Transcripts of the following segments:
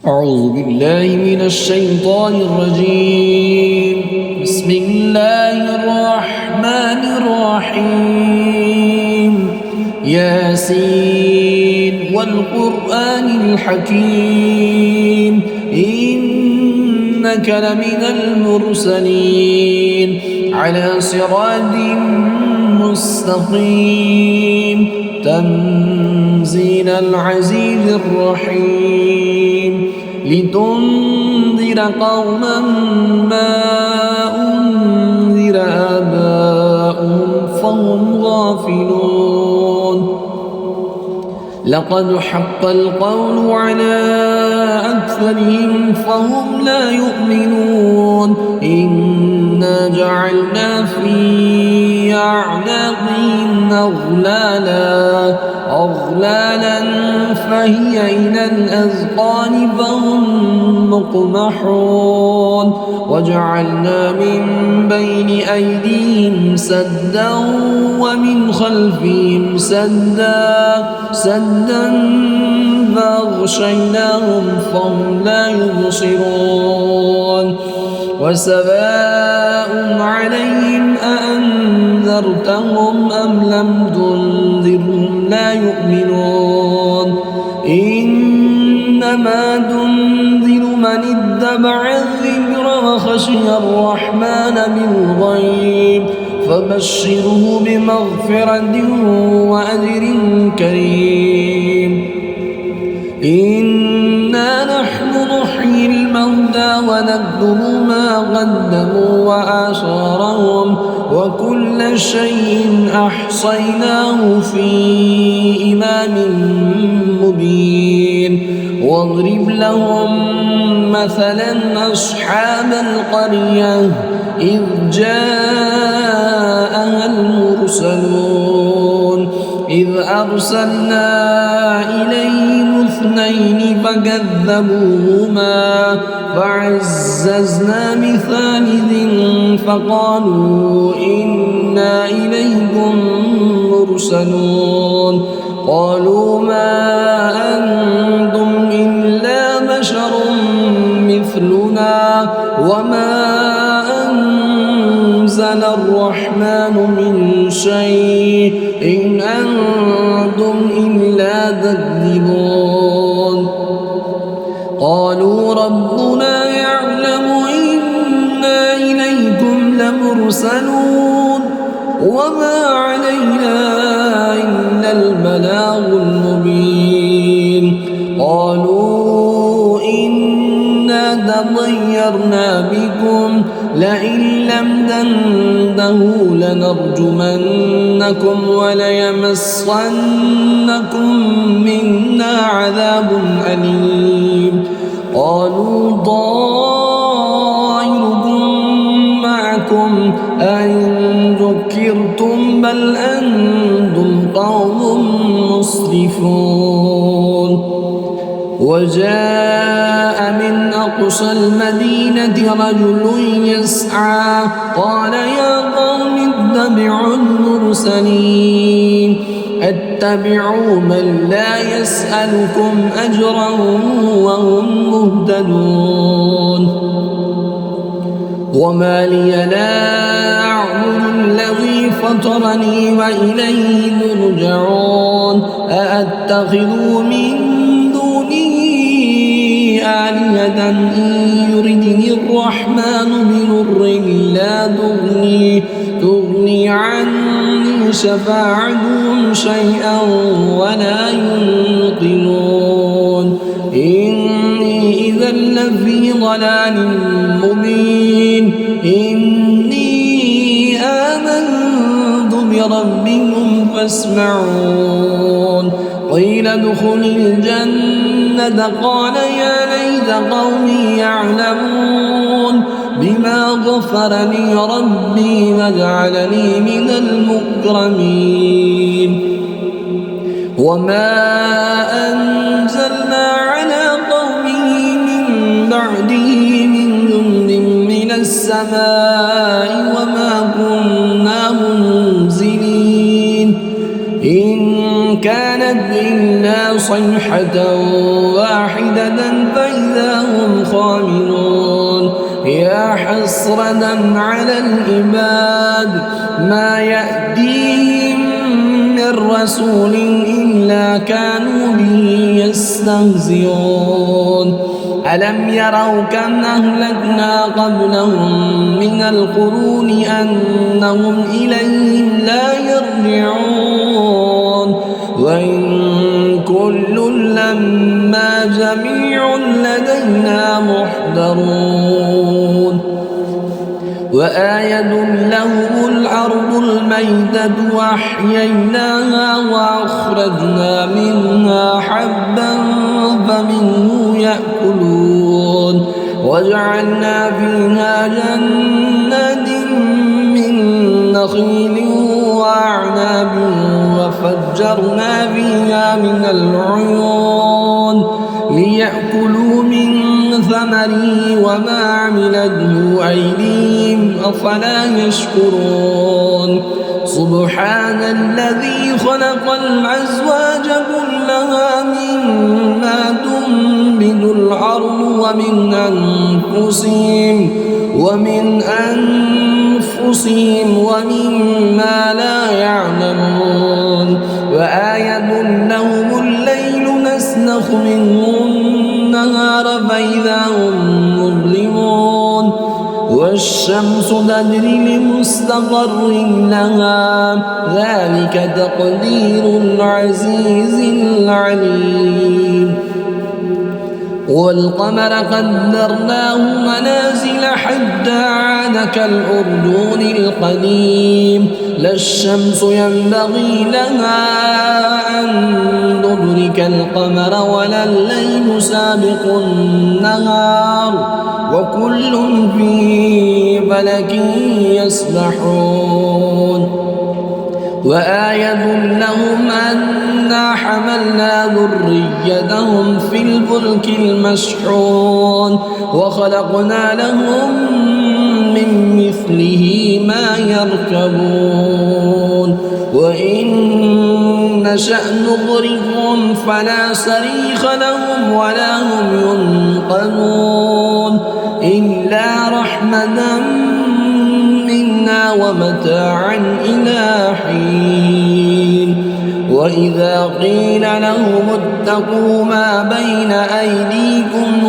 أعوذ بالله من الشيطان الرجيم. بسم الله الرحمن الرحيم. ياسين والقرآن الحكيم إنك لمن المرسلين على صراط مستقيم تنزيل العزيز الرحيم لتنذر قوما ما أنذر آباؤهم فهم غافلون. لقد حق القول على أكثرهم فهم لا يؤمنون. إنا جعلنا في أعناقهم أغلالا فهي إلى الأذقان فهم مقمحون. وجعلنا من بين أيديهم سدا ومن خلفهم سدا فأغشيناهم فهم لا يبصرون. وسواء عليهم أأنذرتهم أم لم تنذرهم لا يؤمنون. إنما تنذر من اتبع الذكر وخشي الرحمن بالغيب فبشره بمغفرة وأجر كريم. إنا نحن نحيي الموتى ونكتب ما قدموا وآثارهم وكل شيء أحصيناه في إمام مبين. واضرب لهم مثلا أصحاب القرية إذ جاءها المرسلون إذ أرسلنا إليهم اثنين فكذبوهما فعززنا بثالث فقالوا إنا إليكم مرسلون. قالوا ما أنتم إلا بشر مثلنا وما أنزل الرحمن من شيء إن أنتم إلا تكذبون. قالوا ربنا يعلم إنا إليكم لمرسلون وما علينا إلا البلاغ المبين. قالوا إنا تطيرنا بكم لئن لم تنتهوا لنرجمنكم وليمسنكم منا عذاب أليم. قالوا طائركم معكم أئن ذكرتم بل أنتم قوم مسرفون. وجاء من أقصى المدينة رجل يسعى قال يا قوم اتبعوا المرسلين اتبعوا من لا يسألكم أجرا وهم مهتدون. وما لي لا أعبد الذي فطرني وإليه ترجعون. أأتخذ من دونه آلهة إن يردني الرحمن بضر لا تغني عني شفاعتهم شيئا ولا ينقذون. إني إذا لفي ضلال مبين. إني آمنت بربكم فاسمعون. قيل ادخل الجنة قال يا ليت قومي يعلمون بما غفر لي ربي وجعلني من المكرمين. وما أنزلنا على قومه من بعده من جند من السماء وما كنا منزلين. إن كانت إلا صيحة واحدة فإذا عاملون يا حسرة على العباد ما يأتيهم من رسول إلا كانوا به يستهزئون ألم يروا كم أهلكنا قبلهم من القرون أنهم إليهم لا يرجعون وإن كل لما جميع لدينا محضرون وآية لهم الأرض الميتة وأحييناها وأخرجنا منها حبا فمنه يأكلون وجعلنا فيها جنات من نخيل وأعناب وفجرنا فيها من العيون ليأكلوا من ثمره وما عملته أيديهم أفلا يشكرون سبحان الذي خلق الأزواج كلها مما تنبت الأرض ومن أنفسهم ومما لا يعلمون وآية لهم الليل نسلخ منه النهار فإذا هم مظلمون والشمس تجري لمستقر لها ذلك تقدير العزيز العليم والقمر قدرناه منازل حتى عاد كالأرجون القديم لا الشمس ينبغي لها أن تدرك القمر ولا الليل سابق النهار وكل في فلك يسبحون وآية لهم أنا حملنا ذريتهم في الفلك المشحون وخلقنا لهم من مثله ما يركبون وإن نشأ نغرقهم فلا صريخ لهم ولا هم ينقذون إلا رحمة منا ومتاعا إلى حين وإذا قيل لهم اتقوا ما بين أيديكم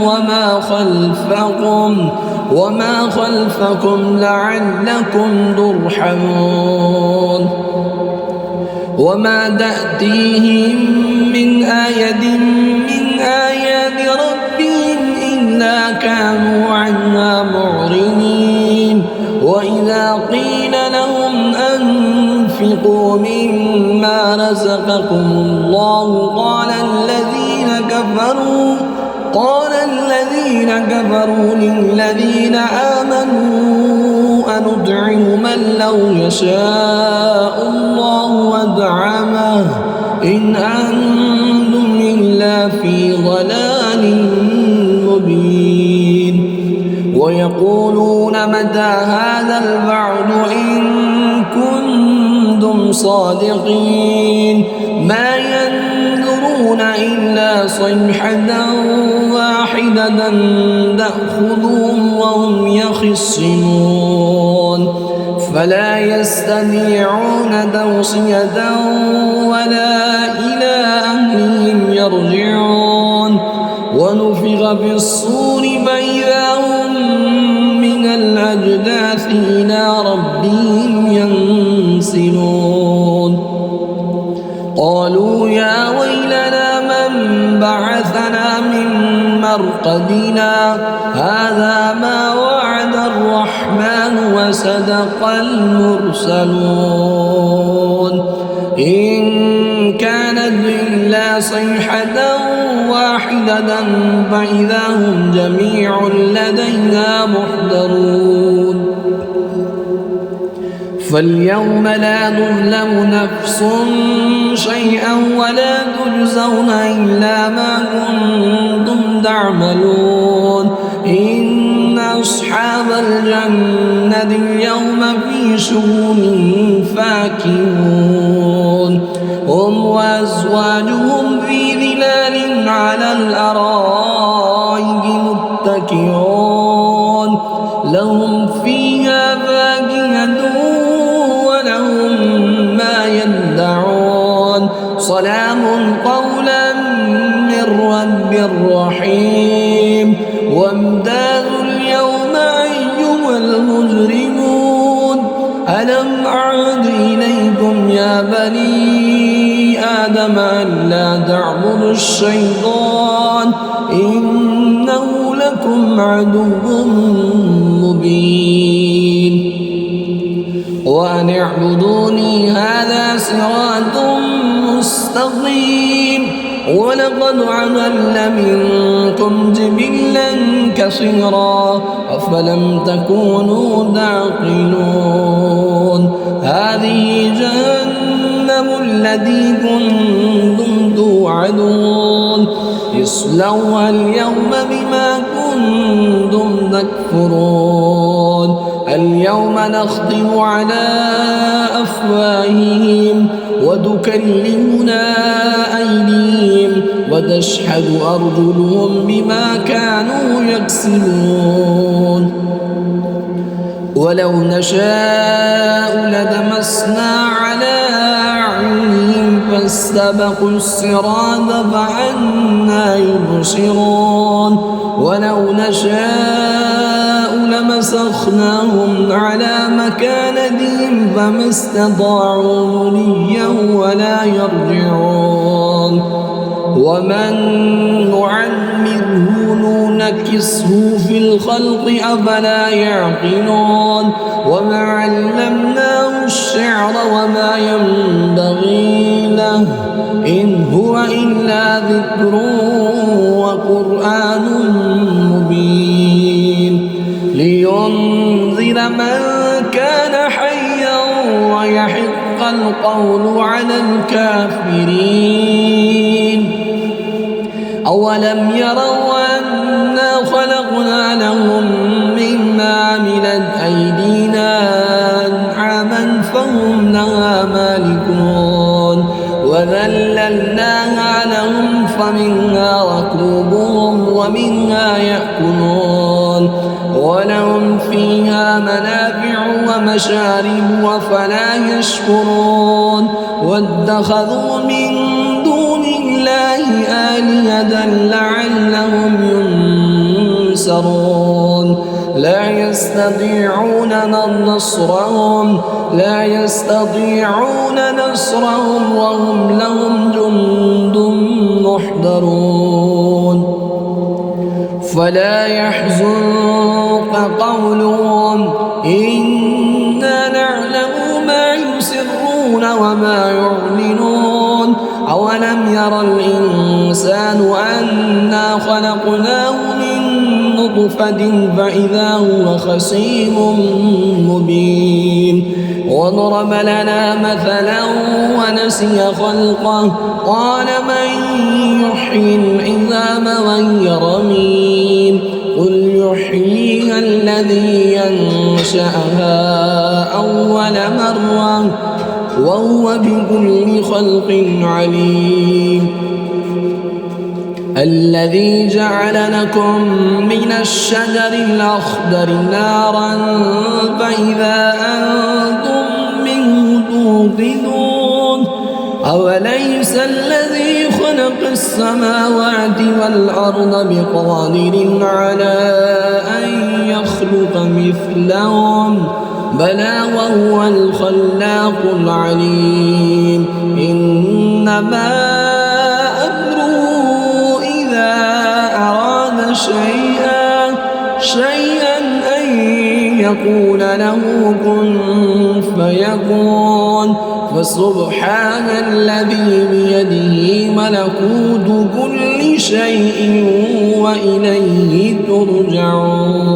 وما خلفكم لعلكم ترحمون وما تأتيهم من آية من آيات ربهم إلا كانوا عنها معرضين وإذا قيل لهم أنفقوا مما رزقكم الله قال الذين كفروا للذين آمنوا أنطعم من لو يشاء الله أطعمه إن أنتم إلا في ضلال مبين ويقولون متى هذا الوعد إن كنتم صادقين ما ينظرون إلا صيحة واحدة تأخذهم وهم يخصمون فلا يستطيعون توصية ولا إلى أهلهم يرجعون ونفخ في الصور فإذا هم من الأجداث إلى ربهم ينسلون قالوا يا ويلنا من بعثنا من مرقدنا هذا ما وعد الرحمن وصدق المرسلون إن كانت إلا صيحة واحدة فإذا هم جميع لدينا محضرون فاليوم لا تظلم نفس شيئا ولا تجزون إلا ما كنتم تعملون إن أصحاب الجنة اليوم في شغل فاكهون هم وأزواجهم في ظلال على الأرائك متكئون لهم فيها فاكهة ولهم ما يدعون سلام قولا من رب رحيم وامتازوا اليوم أيها المجرمون ألم أعد إليكم يا بني آدم ألا تعبدوا الشيطان إنه لكم عدو مبين وأن اعبدوني هذا صراط مستقيم ولقد عملنا منكم جبلا كثيرا أفلم تكونوا تعقلون هذه جهنم التي كنتم توعدون اصلوها اليوم بما كنتم تكفرون اليوم نختم على أفواههم وتكلمنا أيديهم وتشهد أرجلهم بما كانوا يكسبون ولو نشاء لدمسنا على أعينهم فاستبقوا الصراط فأنى يبصرون ولو نشاء لمسخناهم على مكانتهم فما استطاعوا مضيا ولا يرجعون ومن نعمره ننكسه في الخلق أفلا يعقلون وما علمناه الشعر وما ينبغي له إن هو إلا ذكر وقرآن مبين لينذر من كان حيا ويحق القول على الكافرين أولم يروا أنا خلقنا لهم مما عملت أيدينا أنعاما فهم لها مالكون وذللناها لهم فمنها ركوبهم ومنها يأكلون ولهم فيها منافع ومشارب وفلا يشكرون واتخذوا من دون الله آلهة لعلهم ينصرون لا يستطيعون نصرهم وهم لهم جند محضرون فلا يحزنك قولهم إنا نعلم ما يسرون وما يعلنون أولم يرى الإنسان أنا خلقناه من نطفة فإذا هو خصيم مبين وضرب لنا مثلا ونسي خلقه قال من يحيي العظام وهي رميم قل يحييها الذي ينشأها أول مرة وهو بكل خلق عليم الذي جعل لكم من الشجر الأخضر نارا فإذا أنتم منه توقدون أوليس الذي خلق السماوات والأرض بقادر على أن يخلق مثلهم بلى وهو الخلاق العليم إنما أمره إذا أراد شيئا أن يقول له كن فيكون فسبحان الذي بيده ملكوت كل شيء وإليه ترجعون.